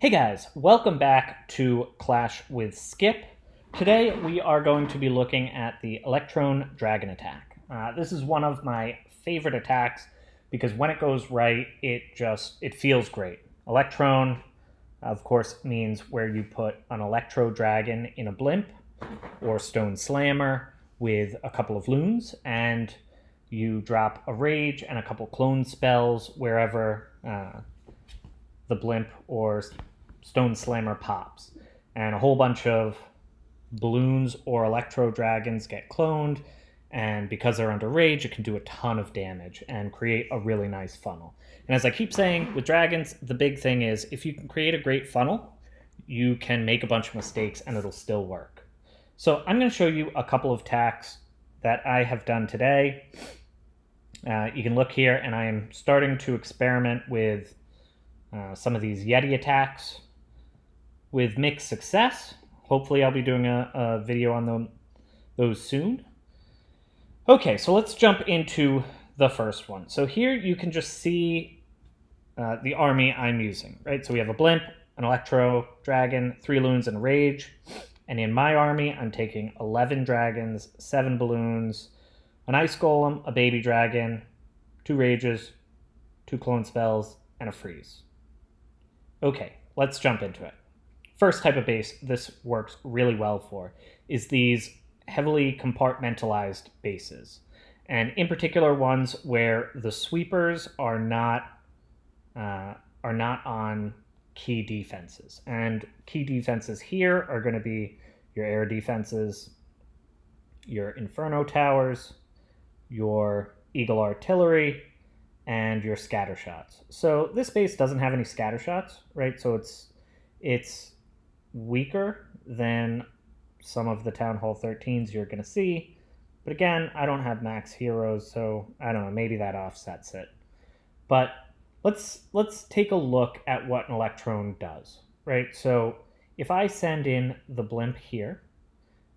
Hey guys, welcome back to Clash with Skip. Today we are going to be looking at the Electrone Dragon attack. This is one of my favorite attacks because when it goes right, it feels great. Electrone, of course, means where you put an Electro Dragon in a blimp or Stone Slammer with a couple of loons, and you drop a Rage and a couple clone spells wherever the blimp or Stone Slammer pops. And a whole bunch of balloons or Electro Dragons get cloned, and because they're under Rage, it can do a ton of damage and create a really nice funnel. And as I keep saying, with dragons, the big thing is if you can create a great funnel, you can make a bunch of mistakes and it'll still work. So I'm going to show you a couple of attacks that I have done today. You can look here, and I am starting to experiment with some of these Yeti attacks with mixed success. Hopefully I'll be doing a video on those soon. Okay, so let's jump into the first one. So here you can just see the army I'm using, right? So we have a blimp, an Electro Dragon, 3 loons, and a Rage. And in my army, I'm taking 11 dragons, 7 balloons, an Ice Golem, a Baby Dragon, 2 Rages, 2 clone spells, and a freeze. Okay, let's jump into it. First type of base this works really well for is these heavily compartmentalized bases, and in particular ones where the sweepers are not on key defenses. And key defenses here are going to be your air defenses, your Inferno towers, your Eagle artillery, and your scatter shots. So this base doesn't have any scatter shots, right? So it's weaker than some of the Town Hall 13s you're going to see. But again, I don't have max heroes, so I don't know, maybe that offsets it. But let's take a look at what an Electrone does, right? So if I send in the blimp here,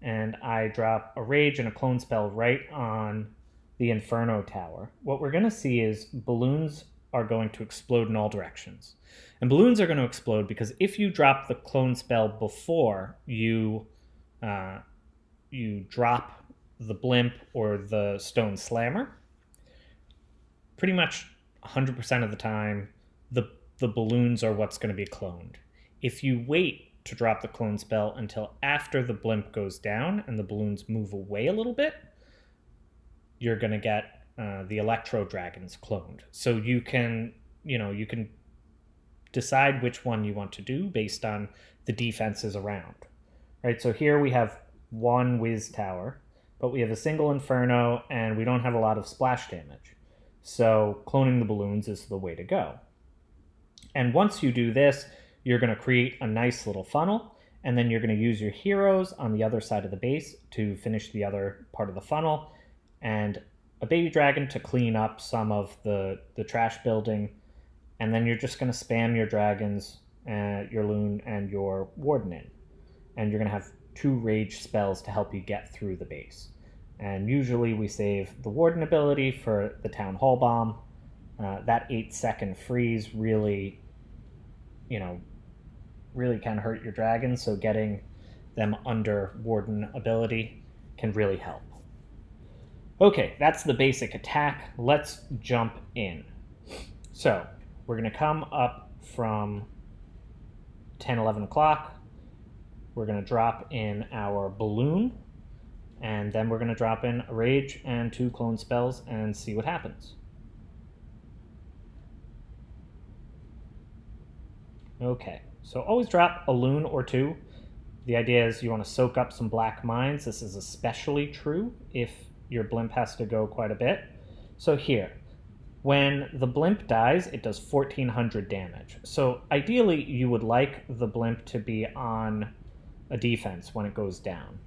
and I drop a Rage and a clone spell right on the Inferno tower, what we're going to see is balloons are going to explode in all directions. And balloons are going to explode because if you drop the clone spell before you drop the blimp or the Stone Slammer, pretty much 100% of the time, the balloons are what's going to be cloned. If you wait to drop the clone spell until after the blimp goes down and the balloons move away a little bit, you're going to get the Electro Dragons cloned. So you can decide which one you want to do based on the defenses around. Right? So here we have one Whiz Tower, but we have a single Inferno, and we don't have a lot of splash damage. So cloning the balloons is the way to go. And once you do this, you're going to create a nice little funnel, and then you're going to use your heroes on the other side of the base to finish the other part of the funnel, and a Baby Dragon to clean up some of the trash building, and then you're just going to spam your dragons, your loon, and your warden in. And you're going to have 2 Rage spells to help you get through the base. And usually we save the warden ability for the Town Hall bomb. That 8-second freeze really can hurt your dragons, so getting them under warden ability can really help. Okay, that's the basic attack. Let's jump in. So we're going to come up from 10, 11 o'clock. We're going to drop in our balloon, and then we're going to drop in a Rage and 2 clone spells and see what happens. Okay, so always drop a loon or 2. The idea is you want to soak up some black mines. This is especially true if your blimp has to go quite a bit. So here, when the blimp dies, it does 1400 damage. So ideally, you would like the blimp to be on a defense when it goes down.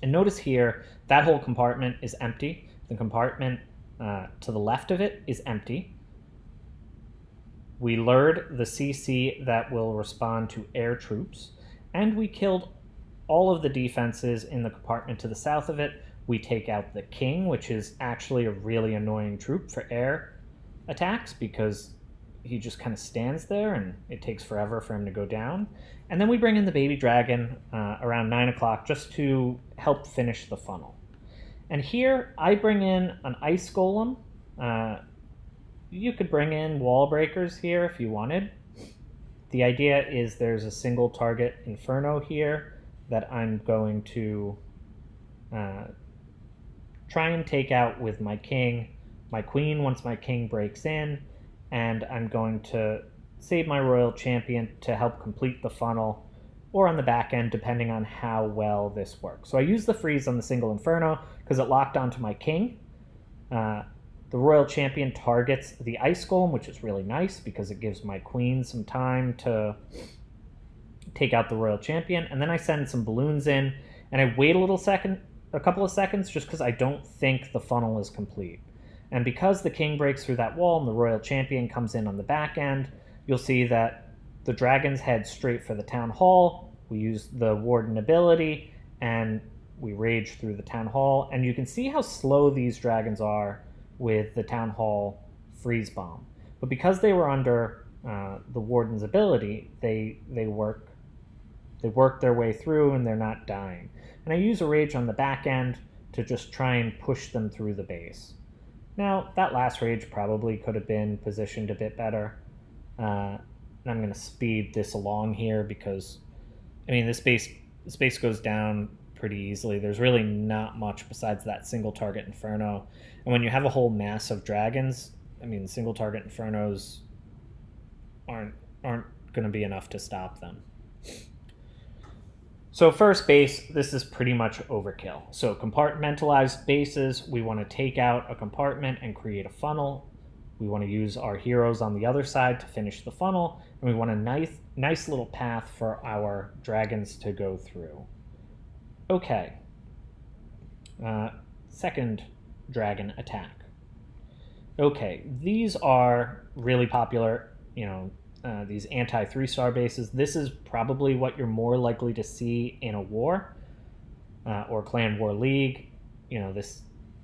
And notice here, that whole compartment is empty. The compartment to the left of it is empty. We lured the CC that will respond to air troops, and we killed all of the defenses in the compartment to the south of it. We take out the king, which is actually a really annoying troop for air attacks because he just kind of stands there and it takes forever for him to go down. And then we bring in the baby dragon around 9 o'clock just to help finish the funnel. And here I bring in an ice golem. You could bring in wall breakers here if you wanted. The idea is there's a single target inferno here that I'm going to try and take out with my king, my queen once my king breaks in, and I'm going to save my royal champion to help complete the funnel, or on the back end, depending on how well this works. So I use the freeze on the single inferno because it locked onto my king. The royal champion targets the ice golem, which is really nice because it gives my queen some time to take out the royal champion. And then I send some balloons in, and I wait a couple of seconds, just because I don't think the funnel is complete. And because the king breaks through that wall and the royal champion comes in on the back end, you'll see that the dragons head straight for the town hall. We use the warden ability, and we rage through the town hall. And you can see how slow these dragons are with the town hall freeze bomb. But because they were under the warden's ability, they work their way through and they're not dying. And I use a rage on the back end to just try and push them through the base. Now, that last rage probably could have been positioned a bit better. And I'm going to speed this along here because, I mean, this base goes down pretty easily. There's really not much besides that single target inferno. And when you have a whole mass of dragons, I mean, single target infernos aren't going to be enough to stop them. So first base, this is pretty much overkill. So compartmentalized bases, we want to take out a compartment and create a funnel. We want to use our heroes on the other side to finish the funnel. And we want a nice little path for our dragons to go through. Okay. Second dragon attack. Okay, these are really popular, these anti-3-star bases. This is probably what you're more likely to see in a war or clan war league.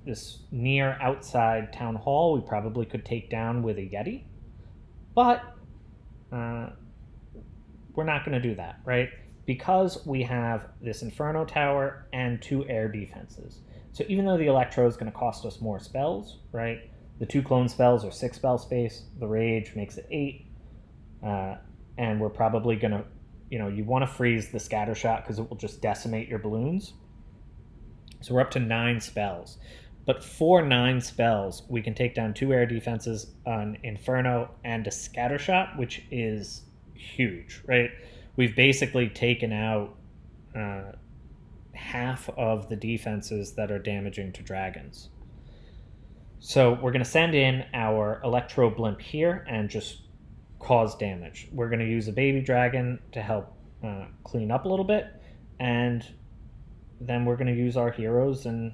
This near outside town hall we probably could take down with a Yeti, but we're not going to do that, right? Because we have this Inferno Tower and 2 air defenses. So even though the Electro is going to cost us more spells, right? The 2 clone spells are 6 spell space. The Rage makes it 8. And we're probably going to, you want to freeze the Scatter Shot because it will just decimate your balloons. So we're up to 9 spells. But for 9 spells, we can take down 2 air defenses, an Inferno, and a Scatter Shot, which is huge, right? We've basically taken out half of the defenses that are damaging to dragons. So we're going to send in our Electro Blimp here and just cause damage. We're going to use a baby dragon to help clean up a little bit, and then we're going to use our heroes and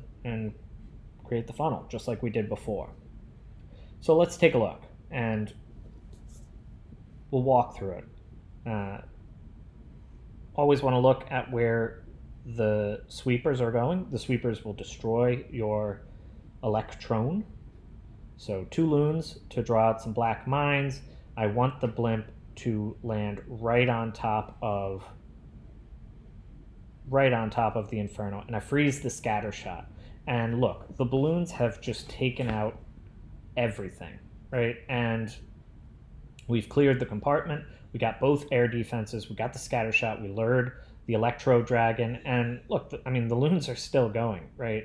create the funnel, just like we did before. So let's take a look, and we'll walk through it. Always want to look at where the sweepers are going. The sweepers will destroy your electrone. So 2 loons to draw out some black mines. I want the blimp to land right on top of the Inferno, and I freeze the Scatter Shot. And look, the balloons have just taken out everything, right? And we've cleared the compartment. We got both air defenses. We got the Scatter Shot. We lured the Electro Dragon. And look, the loons are still going, right?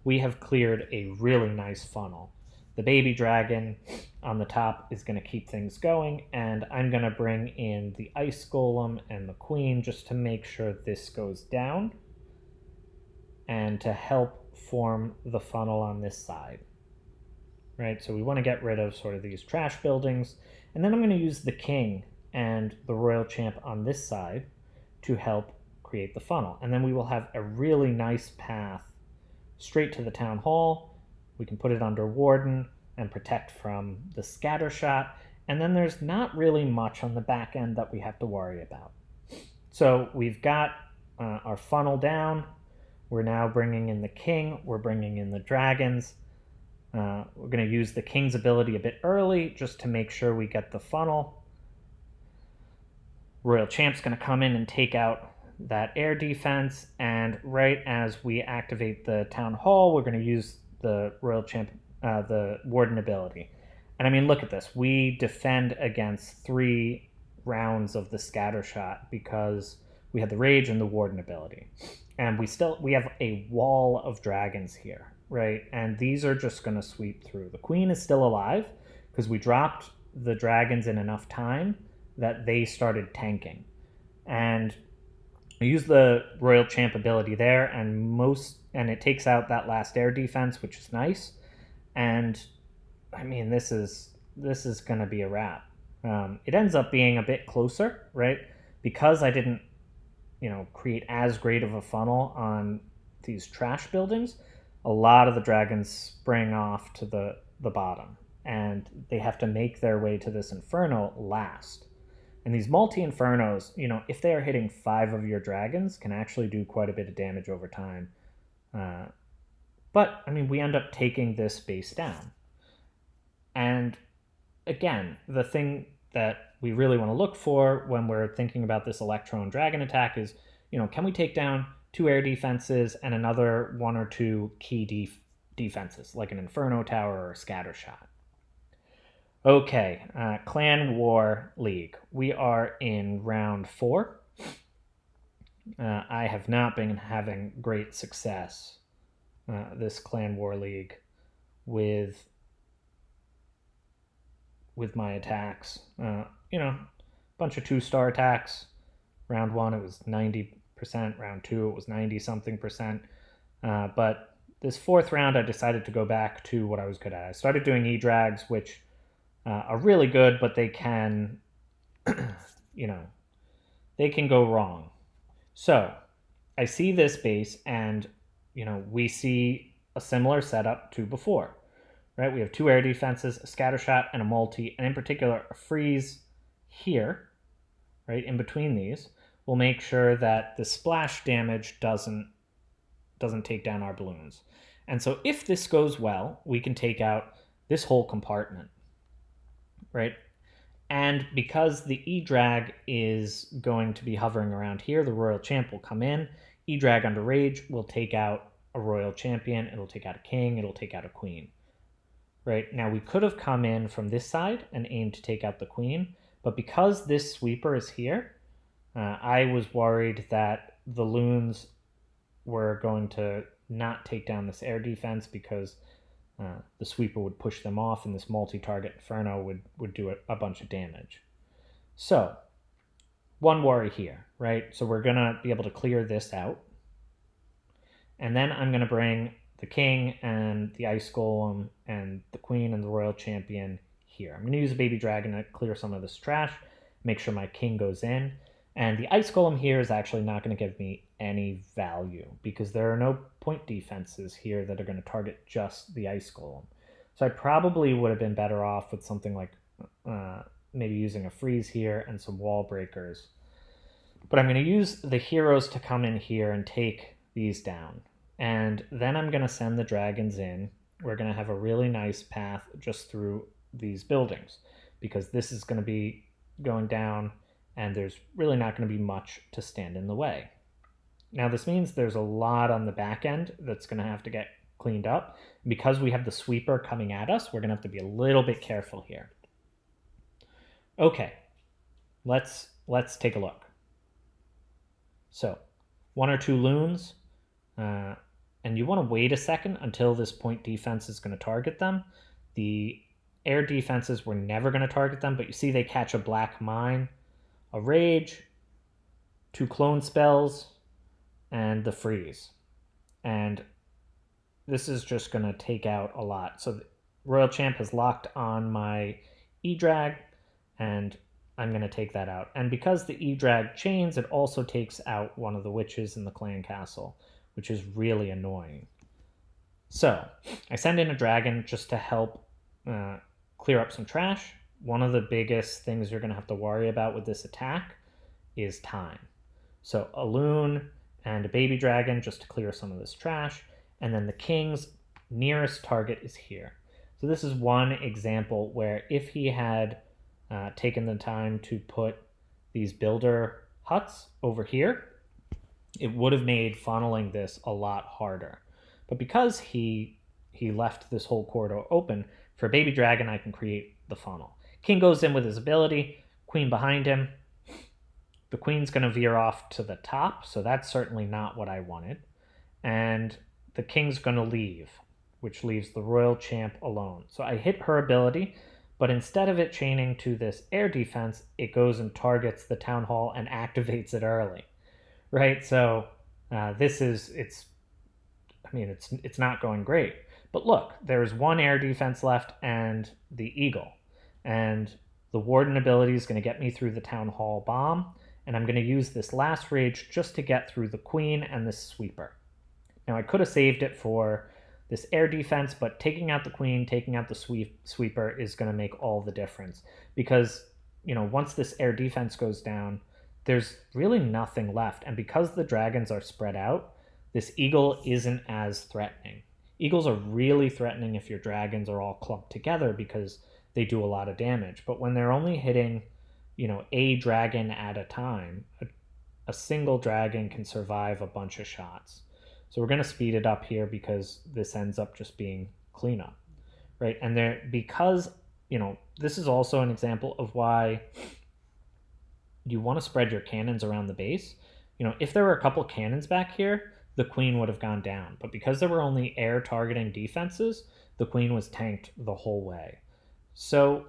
We have cleared a really nice funnel. The baby dragon on the top is going to keep things going, and I'm going to bring in the ice golem and the queen just to make sure this goes down and to help form the funnel on this side, right? So we want to get rid of sort of these trash buildings, and then I'm going to use the king and the royal champ on this side to help create the funnel. And then we will have a really nice path straight to the town hall. We can put it under warden and protect from the Scatter Shot. And then there's not really much on the back end that we have to worry about. So we've got our funnel down. We're now bringing in the king. We're bringing in the dragons. We're going to use the king's ability a bit early just to make sure we get the funnel. Royal Champ's going to come in and take out that air defense, and right as we activate the Town Hall, we're going to use the Royal Champ, the Warden ability. And I mean, look at this. We defend against 3 rounds of the scatter shot because we had the Rage and the Warden ability. And we have a wall of dragons here, right? And these are just going to sweep through. The Queen is still alive because we dropped the dragons in enough time that they started tanking. And I use the Royal Champ ability there, and it takes out that last air defense, which is nice. And I mean, this is going to be a wrap. It ends up being a bit closer, right? Because I didn't, create as great of a funnel on these trash buildings. A lot of the dragons spring off to the bottom, and they have to make their way to this inferno last. And these multi-infernos, if they are hitting 5 of your dragons, can actually do quite a bit of damage over time. But, I mean, we end up taking this base down. And, again, the thing that we really want to look for when we're thinking about this electron dragon attack is, can we take down 2 air defenses and another 1 or 2 key defenses, like an Inferno Tower or a Scatter Shot? Okay, Clan War League. We are in round 4. I have not been having great success, this Clan War League, with my attacks. Bunch of 2-star attacks. Round 1, it was 90%. Round 2, it was 90-something%. But this 4th round, I decided to go back to what I was good at. I started doing E-Drags, which are really good, but they can, they can go wrong. So I see this base, and, we see a similar setup to before, right? We have 2 air defenses, a scatter shot, and a multi, and in particular, a freeze here, right, in between these. We'll make sure that the splash damage doesn't take down our balloons. And so if this goes well, we can take out this whole compartment, right? And because the E-Drag is going to be hovering around here, the Royal Champ will come in. E-Drag under Rage will take out a Royal Champion. It'll take out a King. It'll take out a Queen. Right? Now, we could have come in from this side and aimed to take out the Queen, but because this sweeper is here, I was worried that the loons were going to not take down this air defense because the sweeper would push them off, and this multi-target Inferno would do a bunch of damage. So, one worry here, right? So we're going to be able to clear this out. And then I'm going to bring the King and the Ice Golem and the Queen and the Royal Champion here. I'm going to use a Baby Dragon to clear some of this trash, make sure my King goes in. And the Ice Golem here is actually not going to give me any value because there are no point defenses here that are going to target just the Ice Golem. So I probably would have been better off with something like maybe using a freeze here and some wall breakers. But I'm going to use the heroes to come in here and take these down. And then I'm going to send the dragons in. We're going to have a really nice path just through these buildings because this is going to be going down and there's really not going to be much to stand in the way. Now, this means there's a lot on the back end that's going to have to get cleaned up. Because we have the sweeper coming at us, we're going to have to be a little bit careful here. Okay, let's take a look. So, 1 or 2 loons, and you want to wait a second until this point defense is going to target them. The air defenses were never going to target them, but you see they catch a black mine, a rage, 2 clone spells, and the freeze. And this is just going to take out a lot. So the Royal Champ has locked on my E-Drag, and I'm going to take that out. And because the E-Drag chains, it also takes out one of the witches in the clan castle, which is really annoying. So I send in a dragon just to help clear up some trash. One of the biggest things you're going to have to worry about with this attack is time. So a loon and a baby dragon just to clear some of this trash. And then the king's nearest target is here. So this is one example where if he had taken the time to put these builder huts over here, it would have made funneling this a lot harder. But because he left this whole corridor open, for Baby Dragon I can create the funnel. King goes in with his ability, queen behind him. The queen's going to veer off to the top, so that's certainly not what I wanted. And the king's going to leave, which leaves the royal champ alone. So I hit her ability, but instead of it chaining to this air defense, it goes and targets the town hall and activates it early, right? So it's not going great. But look, there's one air defense left and the eagle. And the warden ability is going to get me through the town hall bomb, and I'm going to use this last rage just to get through the queen and this sweeper. Now I could have saved it for this air defense, but taking out the queen, taking out the sweeper is going to make all the difference, because once this air defense goes down, there's really nothing left. And because the dragons are spread out, this eagle isn't as threatening. Eagles are really threatening if your dragons are all clumped together because they do a lot of damage. But when they're only hitting, a dragon at a time, a single dragon can survive a bunch of shots. So we're going to speed it up here because this ends up just being cleanup, right? And because this is also an example of why you want to spread your cannons around the base. If there were a couple cannons back here, the queen would have gone down. But because there were only air targeting defenses, the queen was tanked the whole way. So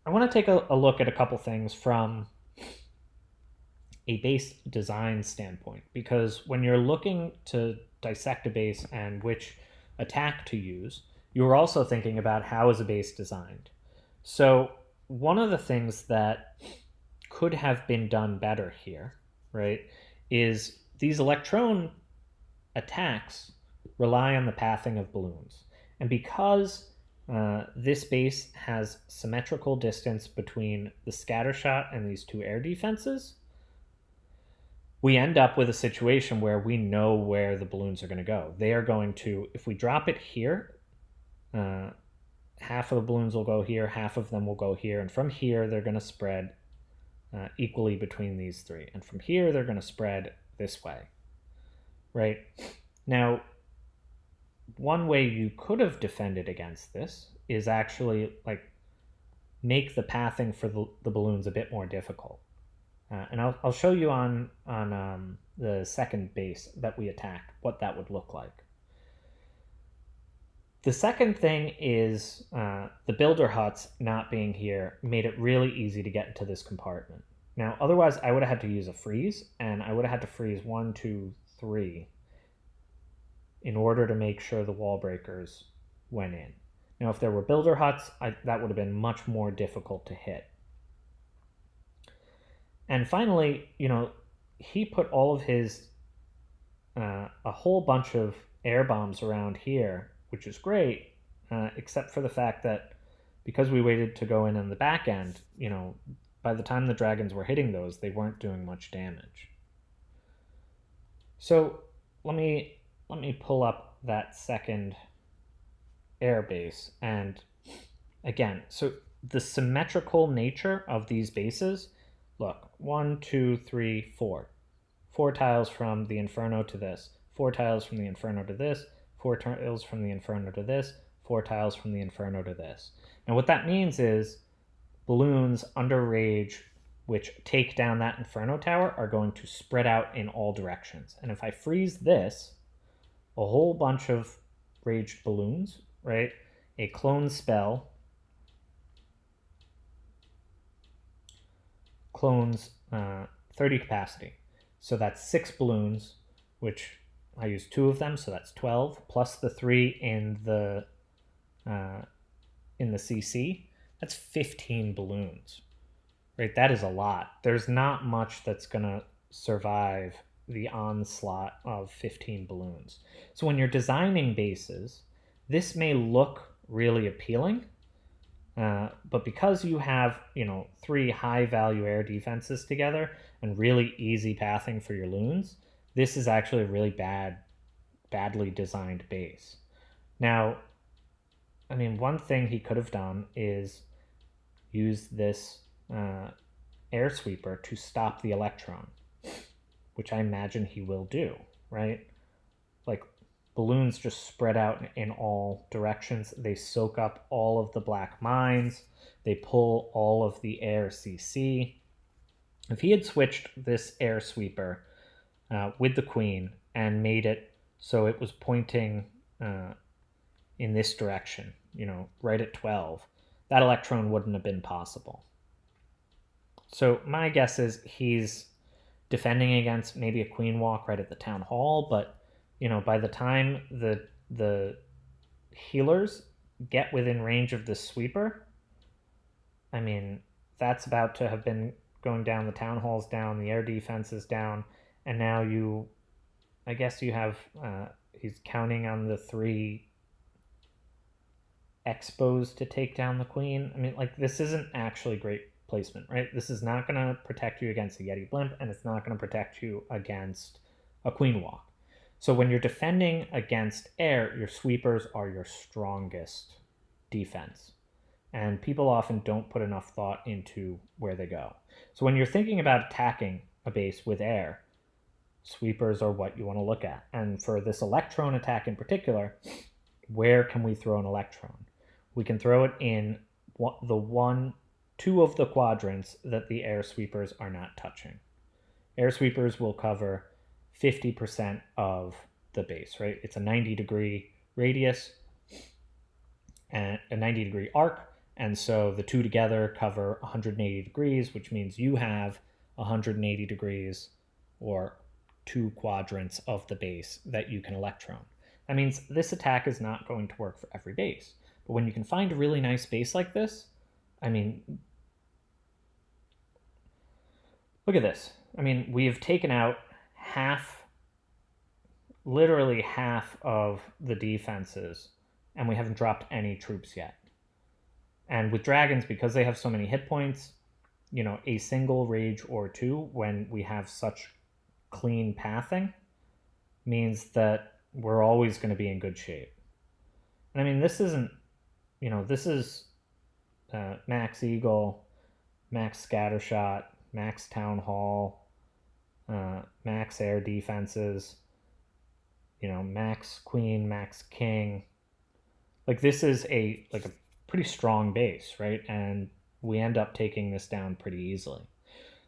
I want to take a look at a couple things from a base design standpoint, because when you're looking to dissect a base and which attack to use, you're also thinking about how is a base designed. So one of the things that could have been done better here, right, is these electrone attacks rely on the pathing of balloons. And because this base has symmetrical distance between the scatter shot and these two air defenses, we end up with a situation where we know where the balloons are going to go. They are going to, if we drop it here, half of the balloons will go here, half of them will go here, and from here they're going to spread equally between these three. And from here they're going to spread this way, right? Now, one way you could have defended against this is actually make the pathing for the balloons a bit more difficult. And I'll show you on the second base that we attacked what that would look like. The second thing is the builder huts not being here made it really easy to get into this compartment. Now, otherwise I would have had to use a freeze, and I would have had to freeze 1, 2, 3 in order to make sure the wall breakers went in. Now, if there were builder huts, that would have been much more difficult to hit. And finally, he put all of his, a whole bunch of air bombs around here, which is great, except for the fact that because we waited to go in on the back end, by the time the dragons were hitting those, they weren't doing much damage. So let me pull up that second air base. And again, so the symmetrical nature of these bases, look, 1, 2, 3, 4. 4 tiles from the Inferno to this. 4 tiles from the Inferno to this. 4 tiles from the Inferno to this. 4 tiles from the Inferno to this. And what that means is balloons under rage which take down that Inferno tower are going to spread out in all directions. And if I freeze this, a whole bunch of raged balloons, right? A clone spell clones 30 capacity. So that's 6 balloons, which I use 2 of them, so that's 12, plus the 3 in the CC. That's 15 balloons, right? That is a lot. There's not much that's going to survive the onslaught of 15 balloons. So when you're designing bases, this may look really appealing, but because you have 3 high value air defenses together and really easy pathing for your loons, this is actually a really bad badly designed base. Now, I mean, one thing he could have done is use this air sweeper to stop the electron, which I imagine he will do, right? Like, balloons just spread out in all directions. They soak up all of the black mines. They pull all of the air CC. If he had switched this air sweeper with the queen and made it so it was pointing in this direction, right at 12, that electron wouldn't have been possible. So my guess is he's defending against maybe a queen walk right at the town hall, but by the time the healers get within range of this sweeper, I mean, that's about to have been going down. The town hall's down, the air defense is down, and now I guess you have, he's counting on the 3 expos to take down the queen. I mean, like, this isn't actually great placement, right? This is not going to protect you against a Yeti blimp, and it's not going to protect you against a queen walk. So when you're defending against air, your sweepers are your strongest defense. And people often don't put enough thought into where they go. So when you're thinking about attacking a base with air, sweepers are what you want to look at. And for this electron attack in particular, where can we throw an electron? We can throw it in two of the quadrants that the air sweepers are not touching. Air sweepers will cover 50% of the base, right? It's a 90-degree radius and a 90-degree arc, and so the two together cover 180 degrees, which means you have 180 degrees or 2 quadrants of the base that you can electron. That means this attack is not going to work for every base. But when you can find a really nice base like this, I mean, look at this. I mean, we have taken out literally half of the defenses, and we haven't dropped any troops yet. And with dragons, because they have so many hit points, a single rage or 2 when we have such clean pathing means that we're always going to be in good shape. And I mean, this isn't, this is max eagle, max scattershot, max town hall, max air defenses, max queen, max king. Like, this is a pretty strong base, right? And we end up taking this down pretty easily.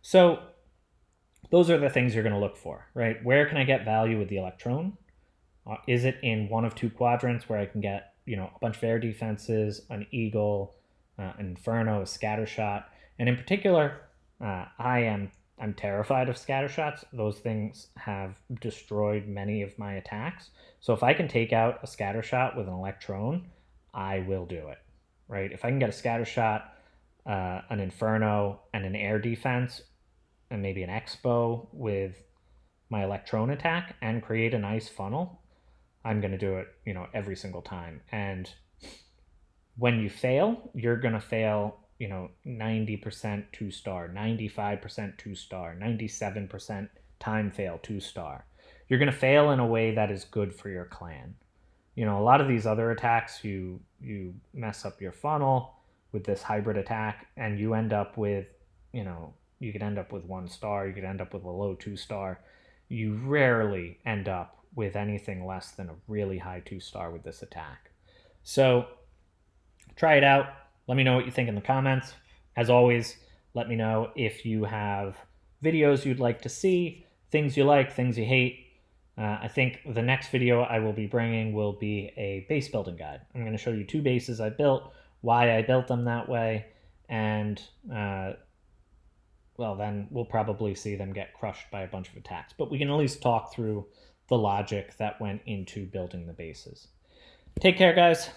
So those are the things you're going to look for, right? Where can I get value with the electron? Is it in one of 2 quadrants where I can get, a bunch of air defenses, an eagle, an inferno, a scattershot? And in particular, I'm terrified of scattershots. Those things have destroyed many of my attacks. So if I can take out a scattershot with an electron, I will do it, right? If I can get a scattershot, an inferno, and an air defense, and maybe an expo with my electron attack and create a nice funnel, I'm going to do it, every single time. And when you fail, you're going to fail, 90% 2-star, 95% 2-star, 97% time fail 2-star. You're going to fail in a way that is good for your clan. A lot of these other attacks, you mess up your funnel with this hybrid attack, and you end up with, you could end up with 1 star, you could end up with a low 2-star. You rarely end up with anything less than a really high 2-star with this attack. So try it out. Let me know what you think in the comments. As always, let me know if you have videos you'd like to see, things you like, things you hate. I think the next video I will be bringing will be a base building guide. I'm going to show you 2 bases I built, why I built them that way, and well, then we'll probably see them get crushed by a bunch of attacks. But we can at least talk through the logic that went into building the bases. Take care, guys.